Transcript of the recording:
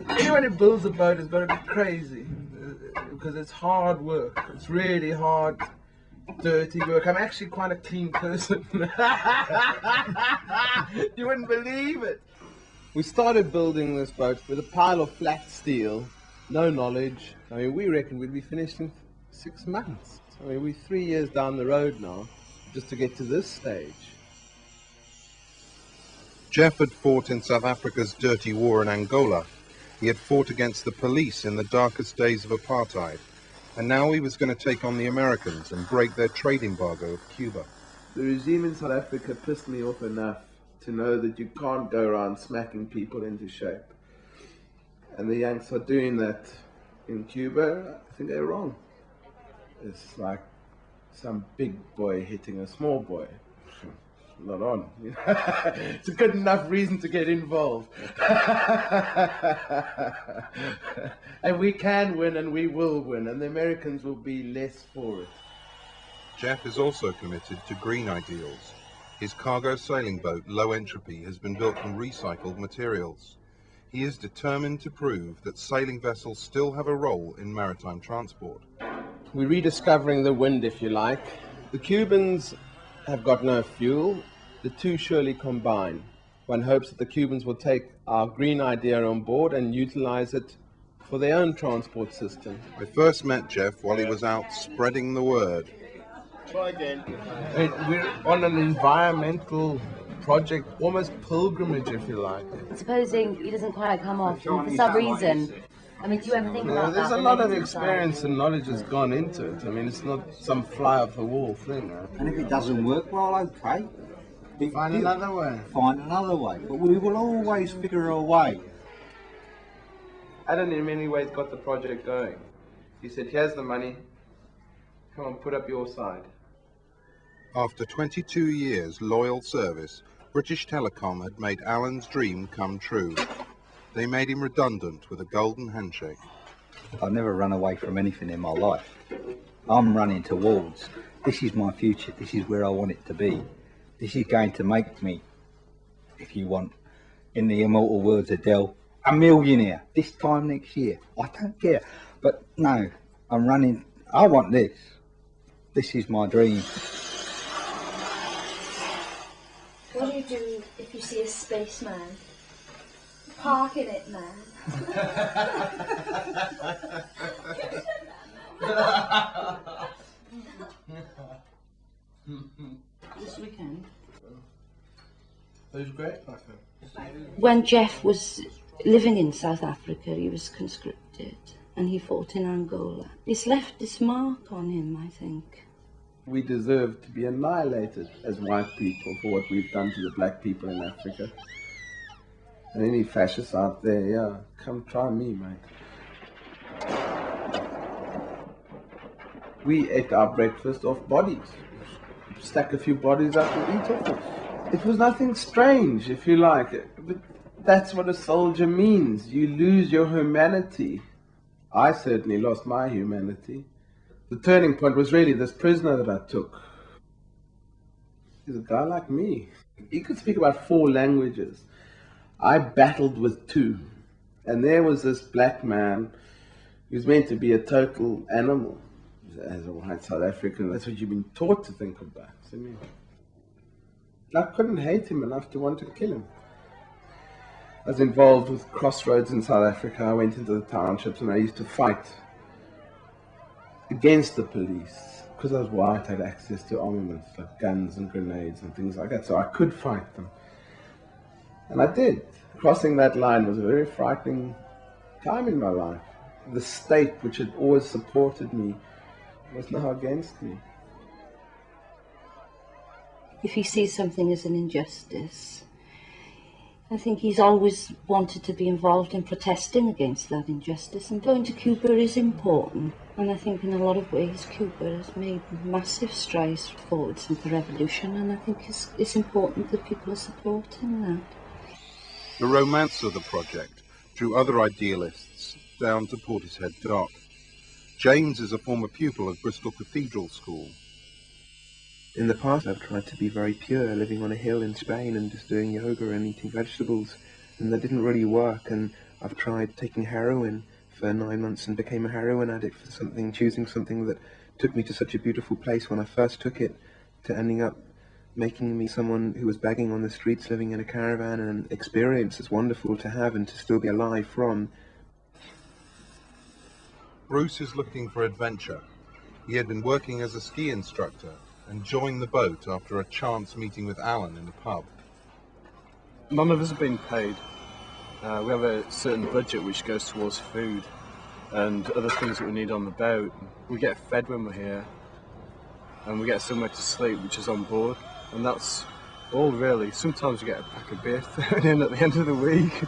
Anyone who builds a boat has got to be crazy because it's hard work. It's really hard, dirty work. I'm actually quite a clean person. You wouldn't believe it. We started building this boat with a pile of flat steel, no knowledge. I mean, we reckon we'd be finished in 6 months. I mean, we're 3 years down the road now just to get to this stage. Jeff had fought in South Africa's dirty war in Angola. He had fought against the police in the darkest days of apartheid. And now he was going to take on the Americans and break their trade embargo with Cuba. The regime in South Africa pissed me off enough to know that you can't go around smacking people into shape. And the Yanks are doing that in Cuba. I think they're wrong. It's like some big boy hitting a small boy. Not on. It's a good enough reason to get involved. And we can win and we will win, and the Americans will be less for it. Jeff is also committed to green ideals. His cargo sailing boat, Low Entropy, has been built from recycled materials. He is determined to prove that sailing vessels still have a role in maritime transport. We're rediscovering the wind, if you like. The Cubans have got no fuel. The two surely combine. One hopes that the Cubans will take our green idea on board and utilize it for their own transport system. I first met Jeff while he was out spreading the word. Try again. We're on an environmental project, almost pilgrimage, if you like. Supposing he doesn't quite come off for some reason. I mean, do you ever think about There's that? a lot of experience and knowledge has gone into it. I mean, it's not some fly-off-the-wall thing. And if it doesn't work, well, okay. Find another way. Find another way. But we will always figure a way. Alan, in many ways, got the project going. He said, here's the money. Come on, put up your side. After 22 years' loyal service, British Telecom had made Alan's dream come true. They made him redundant with a golden handshake. I've never run away from anything in my life. I'm running towards. This is my future. This is where I want it to be. This is going to make me, if you want, in the immortal words of Del, a millionaire this time next year. I don't care. But no, I'm running. I want this. This is my dream. What do you do if you see a spaceman? Park in it, man. This weekend. It was great. When Jeff was living in South Africa, he was conscripted and he fought in Angola. It's left this mark on him, I think. We deserve to be annihilated as white people for what we've done to the black people in Africa. And any fascists out there, yeah, come try me, mate. We ate our breakfast off bodies. Stack a few bodies up and eat off it. It was nothing strange, if you like. But that's what a soldier means. You lose your humanity. I certainly lost my humanity. The turning point was really this prisoner that I took. He's a guy like me. He could speak about 4 languages. I battled with 2. And there was this black man who's meant to be a total animal. As a white South African, that's what you've been taught to think about. I couldn't hate him enough to want to kill him. I was involved with Crossroads in South Africa. I went into the townships and I used to fight against the police. Because I was white, I had access to armaments like guns and grenades and things like that, so I could fight them. And I did. Crossing that line was a very frightening time in my life. The state, which had always supported me, was now against me. If he sees something as an injustice, I think he's always wanted to be involved in protesting against that injustice, and going to Cuba is important. And I think in a lot of ways Cuba has made massive strides forwards in the revolution, and I think it's important that people are supporting that. The romance of the project drew other idealists down to Portishead Dock. James is a former pupil of Bristol Cathedral School. In the past I've tried to be very pure, living on a hill in Spain and just doing yoga and eating vegetables, and that didn't really work. And I've tried taking heroin for 9 months and became a heroin addict for something, choosing something that took me to such a beautiful place when I first took it, to ending up making me someone who was begging on the streets, living in a caravan, and an experience that's wonderful to have and to still be alive from. Bruce is looking for adventure. He had been working as a ski instructor and joined the boat after a chance meeting with Alan in a pub. None of us have been paid. We have a certain budget which goes towards food and other things that we need on the boat. We get fed when we're here, and we get somewhere to sleep, which is on board, and that's all really. Sometimes we get a pack of beer thrown in at the end of the week.